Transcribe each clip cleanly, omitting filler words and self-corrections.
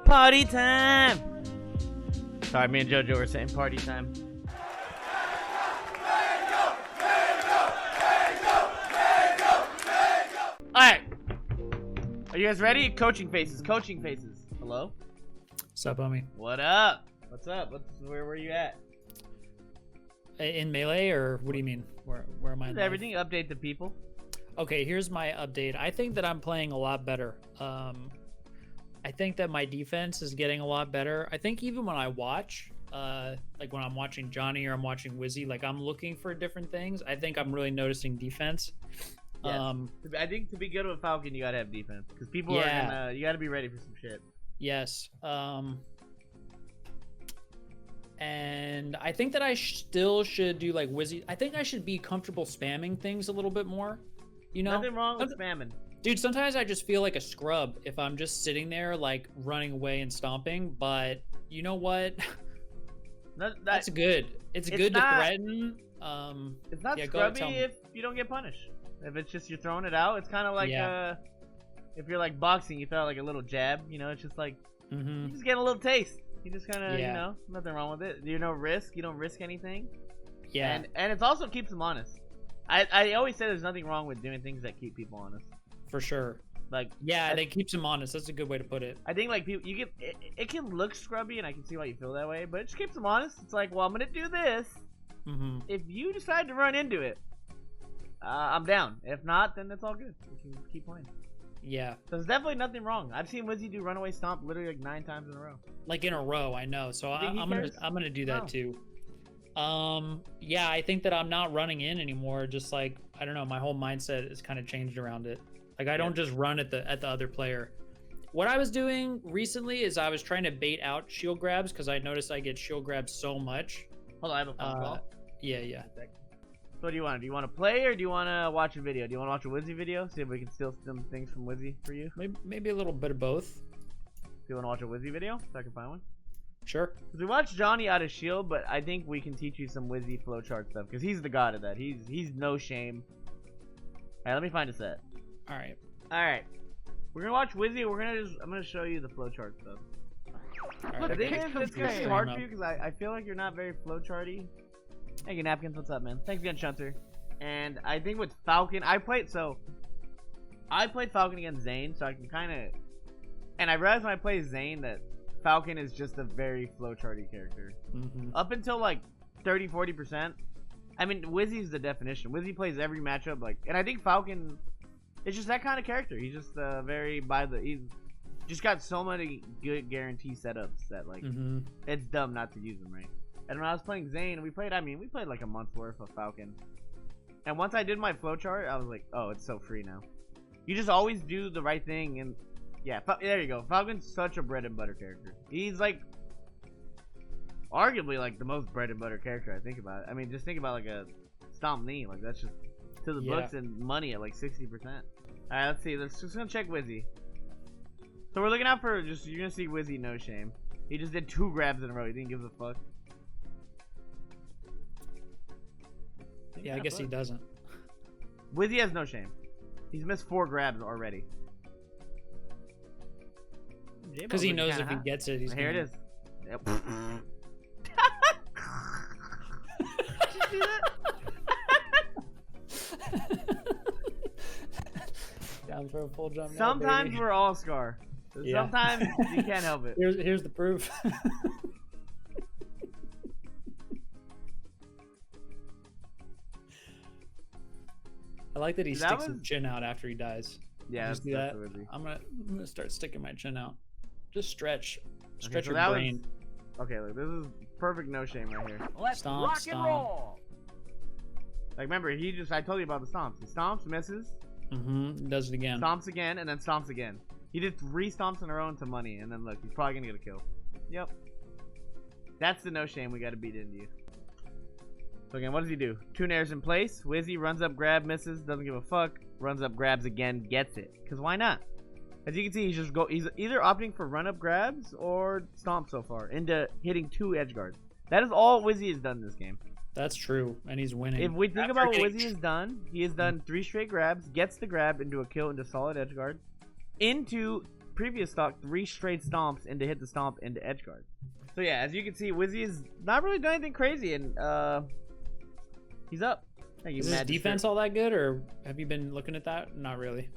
Party time! Sorry, me and JoJo were saying party time. Alright. Are you guys ready? Coaching faces, coaching faces. Hello? What's up, homie? What up? What's up? Where were you at? In Melee, or what do you mean? Where am I? Everything, update the people. Okay, here's my update. I think that I'm playing a lot better. I think that my defense is getting a lot better. I think even when I watch, like when I'm watching Johnny or I'm watching Wizzy, like I'm looking for different things. I think I'm really noticing defense. Yes. I think to be good with Falcon, you gotta have defense because people are gonna. You gotta be ready for some shit. Yes. And I think that I still should do like Wizzy. I think I should be comfortable spamming things a little bit more. You know, nothing wrong with spamming. Dude, sometimes I just feel like a scrub if I'm just sitting there like running away and stomping. But you know what? That's good. It's good to threaten. It's not scrubby if you don't get punished. If it's just you're throwing it out, it's kind of like if you're like boxing, you throw out like a little jab. You know, it's just like you just get a little taste. You just kind of, you know, nothing wrong with it. You don't risk. You don't risk anything. Yeah. And it also keeps them honest. I always say there's nothing wrong with doing things that keep people honest. For sure. Like that keeps them honest. That's a good way to put it. I think like people, you get it can look scrubby, and I can see why you feel that way, but it just keeps them honest. It's like, well, I'm gonna do this. If you decide to run into it, I'm down. If not, then it's all good. We can keep playing. Yeah. There's definitely nothing wrong. I've seen Wizzy do runaway stomp literally like 9 times in a row. Like in a row, I know. So I'm gonna do that too. Yeah, I think that I'm not running in anymore. Just like, I don't know, my whole mindset is kind of changed around it. Like I don't just run at the other player. What I was doing recently is I was trying to bait out shield grabs because I noticed I get shield grabs so much. Hold on, I have a phone call. Yeah. So what do you want? Do you want to play or do you want to watch a video? Do you want to watch a Wizzy video? See if we can steal some things from Wizzy for you? Maybe a little bit of both. Do you want to watch a Wizzy video so I can find one? Sure. Because we watched Johnny out of shield, but I think we can teach you some Wizzy flowchart stuff because he's the god of that. He's no shame. Alright, let me find a set. Alright. We're gonna watch Wizzy. I'm gonna show you the flowchart stuff. Right. The thing is, it's gonna be hard for you because I feel like you're not very flowcharty. Thank you, Napkins. What's up, man? Thanks again, Shunter. And I think with Falcon, I played Falcon against Zane, so I can kind of. And I realized when I play Zane that Falcon is just a very flowcharty character. Up until like 30-40%. I mean, Wizzy's the definition. Wizzy plays every matchup like, and I think Falcon is just that kind of character. He's just he's just got so many good guarantee setups that like it's dumb not to use them, right? And when I was playing Zane, we played like a month's worth of Falcon. And once I did my flowchart, I was like, oh, it's so free now. You just always do the right thing, and yeah, there you go. Falcon's such a bread and butter character. He's like arguably like the most bread and butter character I think about it. I mean, just think about like a Stomp knee, like that's just to the books and money at like 60%. Alright, let's see. Let's just gonna check Wizzy. So we're looking out for you're gonna see Wizzy no shame. He just did 2 grabs in a row. He didn't give a fuck. Yeah, I guess he doesn't. Wizzy has no shame. He's missed 4 grabs already. Because he knows if he gets it, he's here. It is. Yep. Did you see that? Down for a full jump. Sometimes we're all Scar. Sometimes you can't help it. Here's the proof. I like that he sticks his chin out after he dies. Yeah, that's that. I'm gonna start sticking my chin out. Just stretch your brain. Okay, look, this is perfect no shame right here. Let's rock and roll. Like remember, I told you about the stomps. He stomps, misses. Does it again. Stomps again, and then stomps again. He did 3 stomps in a row into money, and then look, he's probably gonna get a kill. Yep. That's the no shame we gotta beat into you. So again, what does he do? 2 nairs in place. Wizzy runs up, grab, misses, doesn't give a fuck. Runs up, grabs again, gets it. Cause why not? As you can see, he's either opting for run up grabs or stomp so far into hitting 2 edge guards. That is all Wizzy has done this game. That's true, and he's winning. If we think about what Wizzy has done, he has done 3 straight grabs, gets the grab into a kill into solid edge guard, into previous stock 3 straight stomps into hit the stomp into edge guard. So yeah, as you can see, Wizzy is not really doing anything crazy, and he's up. Thank you, is his defense all that good, or have you been looking at that? Not really.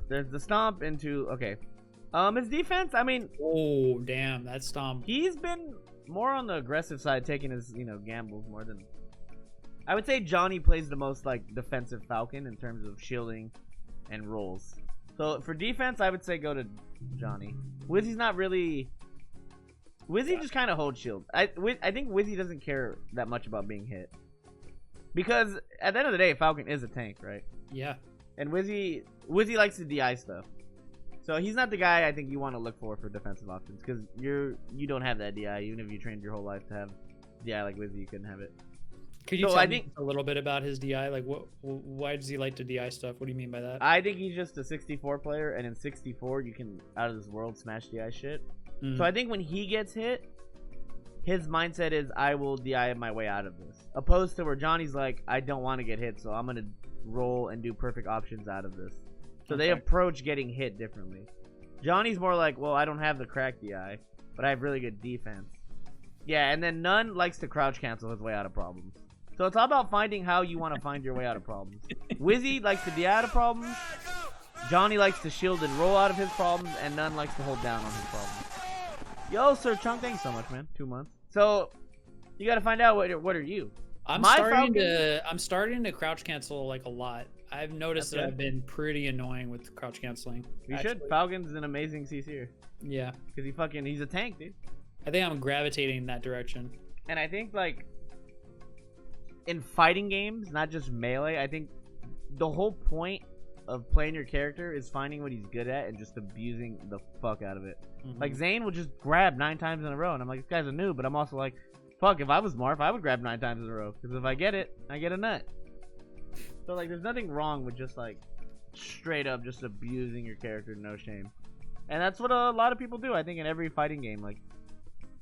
There's the stomp into his defense. I mean, oh damn, that stomp. He's been more on the aggressive side, taking his gambles more than. I would say Johnny plays the most like defensive Falcon in terms of shielding and rolls. So for defense, I would say go to Johnny. Wizzy's not really. Wizzy just kind of holds shield. I think Wizzy doesn't care that much about being hit. Because at the end of the day, Falcon is a tank, right? Yeah. And Wizzy likes the DI stuff. So he's not the guy I think you want to look for defensive options. Because you don't have that DI. Even if you trained your whole life to have DI like Wizzy, you couldn't have it. Could you tell me a little bit about his DI? Like, why does he like to DI stuff? What do you mean by that? I think he's just a 64 player. And in 64, you can, out of this world, smash DI shit. So I think when he gets hit, his mindset is, I will DI my way out of this. Opposed to where Johnny's like, I don't want to get hit, so I'm going to roll and do perfect options out of this. So they approach getting hit differently. Johnny's more like, well, I don't have the crack DI, but I have really good defense. Yeah, and then None likes to crouch cancel his way out of problems. So it's all about finding how you want to find your way out of problems. Wizzy likes to DI out of problems. Johnny likes to shield and roll out of his problems, and None likes to hold down on his problems. Yo, Sir Chunk, thanks so much, man. 2 months. So you got to find out what are you? I'm starting to crouch cancel like a lot. I've noticed that I've been pretty annoying with crouch canceling. You should. Falcon's an amazing CC'er. Yeah. Because he's a tank, dude. I think I'm gravitating in that direction. And I think like in fighting games, not just melee, I think the whole point of playing your character is finding what he's good at and just abusing the fuck out of it. Like Zane will just grab 9 times in a row, and I'm like, this guy's a noob, but I'm also like, fuck, if I was Marth, I would grab 9 times in a row, because if I get it, I get a nut. So like, there's nothing wrong with just like straight up just abusing your character, no shame. And that's what a lot of people do, I think, in every fighting game. Like,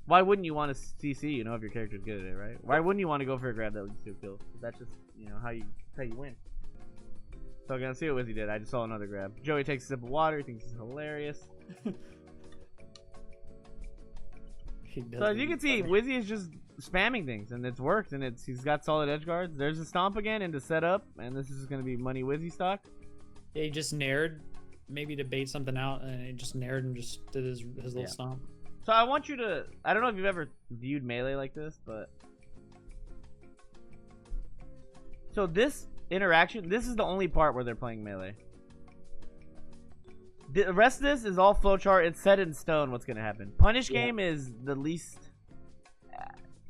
why wouldn't you want to CC, if your character's good at it, right? Why wouldn't you want to go for a grab that leads to a kill? That's just, how you win. So I'm gonna see what Wizzy did. I just saw another grab. Joey takes a sip of water. He thinks it's hilarious. So as you can see, Wizzy is just spamming things, and it's worked, and he's got solid edge guards. There's a stomp again into setup, and this is gonna be money Wizzy stock. Yeah, he just nared, maybe to bait something out, and he just nared and just did his little stomp. So I want you to, I don't know if you've ever viewed Melee like this, but so this interaction, this is the only part where they're playing Melee. The rest of this is all flowchart. It's set in stone what's gonna happen. Punish game is the least.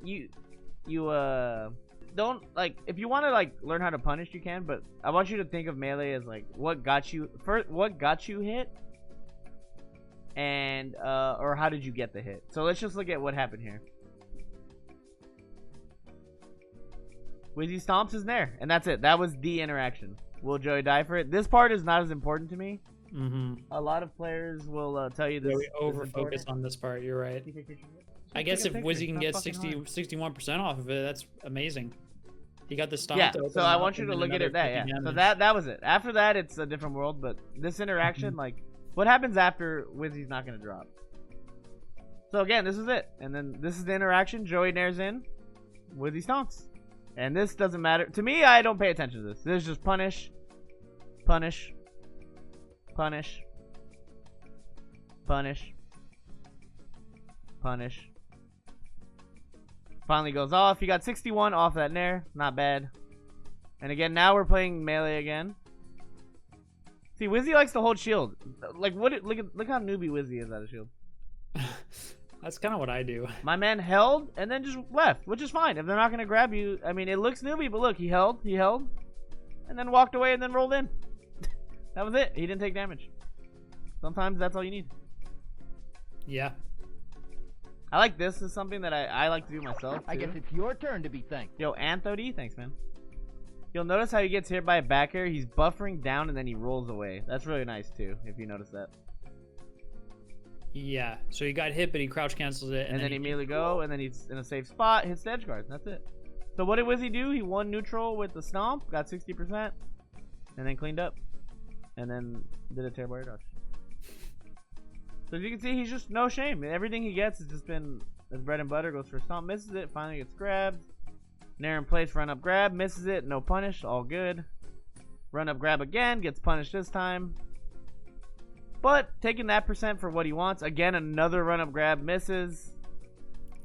You don't like, if you want to like learn how to punish, you can, but I want you to think of Melee as like what got you hit, and or how did you get the hit. So let's just look at what happened here. Wizzy stomps is there, and that's it. That was the interaction. Will Joey die for it? This part is not as important to me. A lot of players will tell you this. Yeah, we over-focus on this part. You're right. I guess if Wizzy can get 61% off of it, that's amazing. He got the stomp. Yeah, so I want you to look at it that. Yeah. So that was it. After that, it's a different world. But this interaction, like, what happens after Wizzy's not gonna drop? So again, this is it, and then this is the interaction. Joey nares in, Wizzy stomps. And this doesn't matter. To me, I don't pay attention to this. This is just punish, punish, punish, punish, punish. Finally goes off. He got 61 off that nair. Not bad. And again, now we're playing Melee again. See, Wizzy likes to hold shield. Like, look how newbie Wizzy is out of shield. That's kind of what I do. My man held and then just left, which is fine. If they're not going to grab you, I mean, it looks newbie, but look, he held, and then walked away and then rolled in. That was it. He didn't take damage. Sometimes that's all you need. Yeah. I like this. This is something that I like to do myself, too. I guess it's your turn to be thanked. Yo, Anthody, thanks, man. You'll notice how he gets hit by a back air. He's buffering down and then he rolls away. That's really nice, too, if you notice that. Yeah, so he got hit, but he crouch cancels it. And then he immediately go, and then he's in a safe spot, hits the edge guard. That's it. So what did Wizzy do? He won neutral with the stomp, got 60%, and then cleaned up. And then did a terrible air dodge. So as you can see, he's just no shame. Everything he gets has just been his bread and butter. Goes for a stomp, misses it, finally gets grabbed. Nair in place, run up grab, misses it, no punish, all good. Run up grab again, gets punished this time. But taking that percent for what he wants. Again, another run up grab, misses.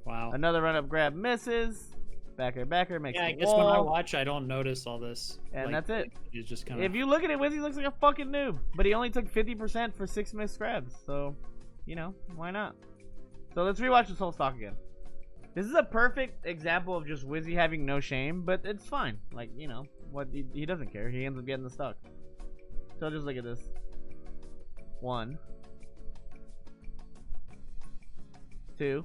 Wow. Another run up grab, misses. Backer, makes yeah, the I guess wall. when I watch, I don't notice all this. And like, that's it. He's just kind of. If you look at it, Wizzy looks like a fucking noob. But he only took 50% for 6 missed grabs. So, you know, why not? So let's rewatch this whole stock again. This is a perfect example of just Wizzy having no shame, but it's fine. Like, you know, what he doesn't care. He ends up getting the stock. So just look at this. 1, 2,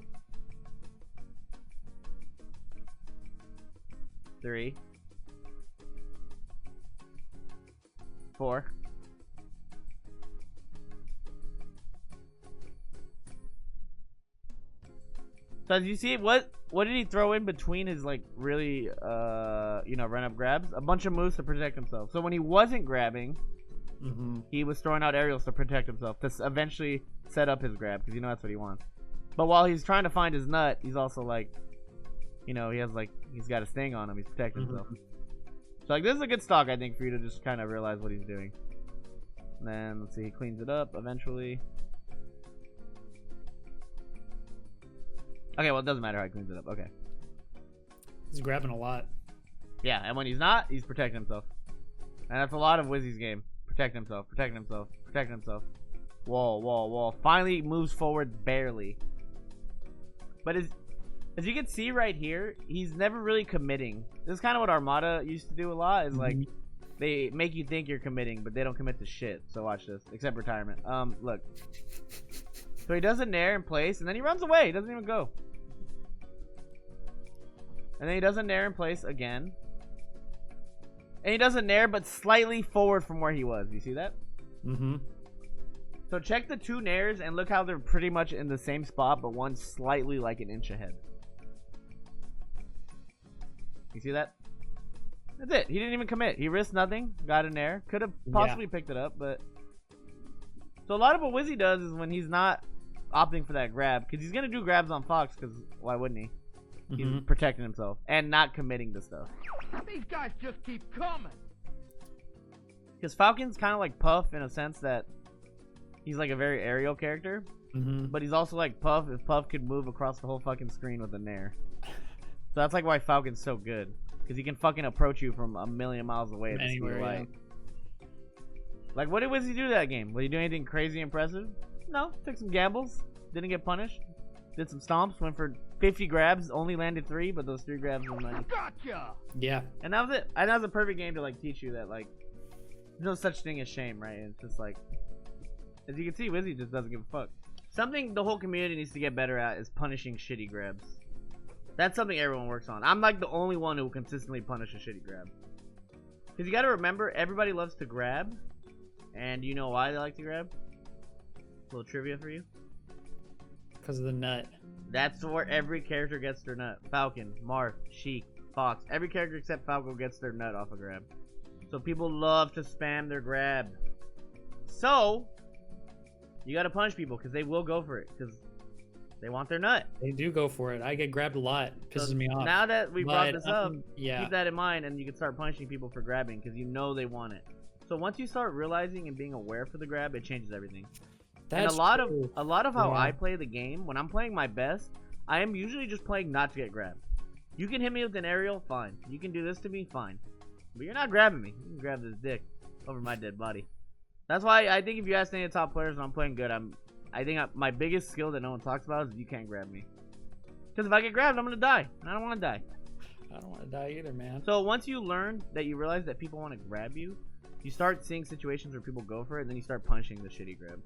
3, 4. So as you see, what did he throw in between his like really you know, run up grabs? A bunch of moves to protect himself. So when he wasn't grabbing, he was throwing out aerials to protect himself to eventually set up his grab, because you know that's what he wants. But while he's trying to find his nut, he's also like, you know, he's got a sting on him. He's protecting himself. So like, this is a good stock, I think, for you to just kind of realize what he's doing. And then let's see, he cleans it up eventually. Okay, well, it doesn't matter how he cleans it up. Okay. He's grabbing a lot. Yeah, and when he's not, he's protecting himself. And that's a lot of Wizzy's game. Protecting himself, protecting himself, protecting himself. Wall. Finally moves forward barely. But as you can see right here, he's never really committing. This is kind of what Armada used to do a lot. Is like, they make you think you're committing, but they don't commit to shit. So watch this. Except retirement. Look. So he does a nair in place, and then he runs away. He doesn't even go. And then he does a nair in place again. And he does a nair, but slightly forward from where he was. You see that? So check the 2 nairs and look how they're pretty much in the same spot, but one's slightly like an inch ahead. You see that? That's it. He didn't even commit. He risked nothing. Got a nair. Could have possibly picked it up, but... So a lot of what Wizzy does is when he's not opting for that grab, because he's going to do grabs on Fox, because why wouldn't he? He's protecting himself and not committing to stuff. These guys just keep coming. Because Falcon's kind of like Puff in a sense that he's like a very aerial character, but he's also like Puff if Puff could move across the whole fucking screen with a nair. So that's like why Falcon's so good, because he can fucking approach you from a million miles away at the speed of light. Like, what did Wizzy do that game? Did he do anything crazy impressive? No, took some gambles, didn't get punished, did some stomps, went for 50 grabs, only landed 3, but those 3 grabs were money. Gotcha. Yeah. And that was it. And that was a perfect game to like teach you that like there's no such thing as shame, right? It's just like, as you can see, Wizzy just doesn't give a fuck. Something the whole community needs to get better at is punishing shitty grabs. That's something everyone works on. I'm like the only one who will consistently punish a shitty grab. Because you got to remember, everybody loves to grab. And you know why they like to grab? A little trivia for you. Because of the nut. That's where every character gets their nut. Falcon, Marth, Sheik, Fox. Every character except Falco gets their nut off a grab. So people love to spam their grab. So, you gotta punish people because they will go for it. Because they want their nut. They do go for it. I get grabbed a lot. It pisses me off. Now that we brought this up, yeah, keep that in mind and you can start punishing people for grabbing because you know they want it. So once you start realizing and being aware for the grab, it changes everything. That's and a true. lot of how I play the game, when I'm playing my best, I am usually just playing not to get grabbed. You can hit me with an aerial, fine. You can do this to me, fine. But you're not grabbing me. You can grab this dick over my dead body. That's why I think if you ask any of the top players when I'm playing good, I think my biggest skill that no one talks about is you can't grab me. Because if I get grabbed, I'm going to die. And I don't want to die. I don't want to die either, man. So once you learn that you realize that people want to grab you, you start seeing situations where people go for it, and then you start punishing the shitty grab.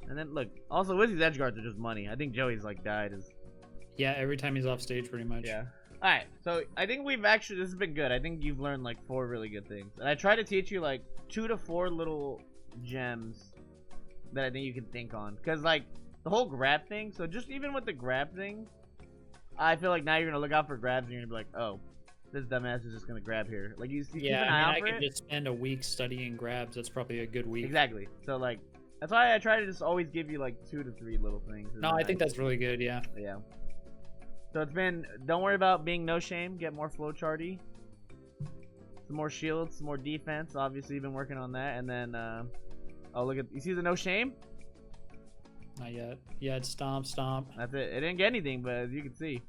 And then look, also Wizzy's edge guards are just money. I think Joey's like died is. Yeah, every time he's off stage, pretty much. Yeah. All right, so I think we've actually this has been good. I think you've learned like 4 really good things, and I try to teach you like 2 to 4 little gems that I think you can think on, because like the whole grab thing. So just even with the grab thing, I feel like now you're gonna look out for grabs and you're gonna be like, oh, This dumbass is just gonna grab here. Like you see, Yeah, keep an eye out I for could it. just spend a week studying grabs. That's probably a good week. Exactly. So like, that's why I try to just always give you like 2 to 3 little things. No, I think that's really good. Yeah. Yeah. So it's been. Don't worry about being no shame. Get more flowcharty. Some more shields, some more defense. Obviously, you've been working on that. And then, oh look at. You see the no shame? Not yet. Yeah, it's stomp, stomp. That's it. It didn't get anything, but as you can see.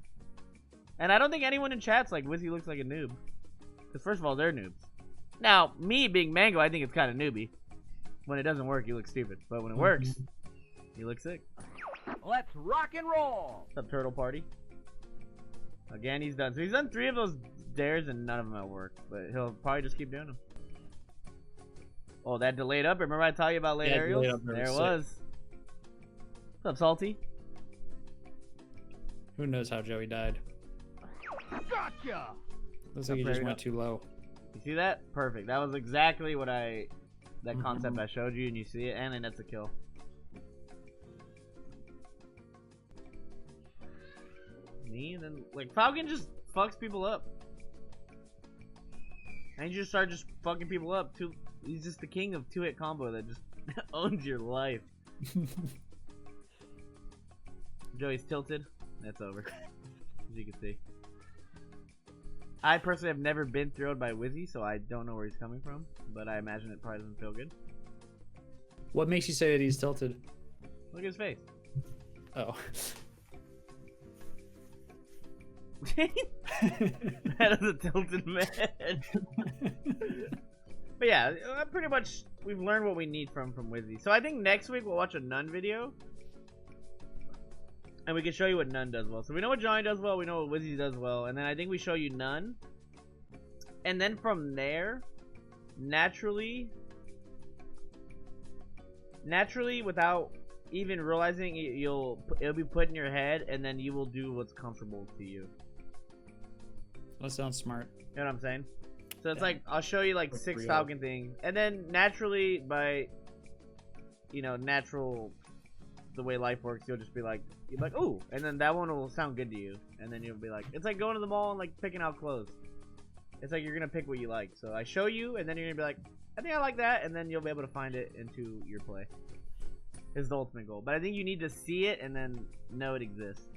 And I don't think anyone in chat's like, Wizzy looks like a noob. Because first of all, they're noobs. Now, me being Mango, I think it's kind of newbie. When it doesn't work, you look stupid. But when it works, you look sick. Let's rock and roll. What's up, Turtle Party? Again, he's done. So he's done 3 of those dares and none of them have worked. But he'll probably just keep doing them. Oh, that delayed up. Remember I told you about late aerials? There it was. What's up, Salty? Who knows how Joey died? Gotcha. Looks like he just went too low. You see that? Perfect. That was exactly what that concept I showed you, and you see it, and then that's a kill. Me, and then, like, Falcon just fucks people up. And you just start just fucking people up. He's just the king of 2-hit combo that just owns your life. Joey's tilted. That's over. As you can see. I personally have never been thrilled by Wizzy, so I don't know where he's coming from. But I imagine it probably doesn't feel good. What makes you say that he's tilted? Look at his face. Oh. That is a tilted man. But yeah, pretty much we've learned what we need from Wizzy. So I think next week we'll watch a Nun video. And we can show you what Nun does well. So we know what Johnny does well, we know what Wizzy does well, and then I think we show you Nun. And then from there, naturally, without even realizing it, it'll be put in your head, and then you will do what's comfortable to you. That sounds smart. You know what I'm saying? So it's like, I'll show you like 6 Falcon things, and then naturally, by, you know, the way life works, you'll just be like, ooh, and then that one will sound good to you, and then you'll be like, it's like going to the mall and like picking out clothes. It's like you're gonna pick what you like. So I show you, and then you're gonna be like, I think I like that, and then you'll be able to find it into your play. Is the ultimate goal. But I think you need to see it and then know it exists.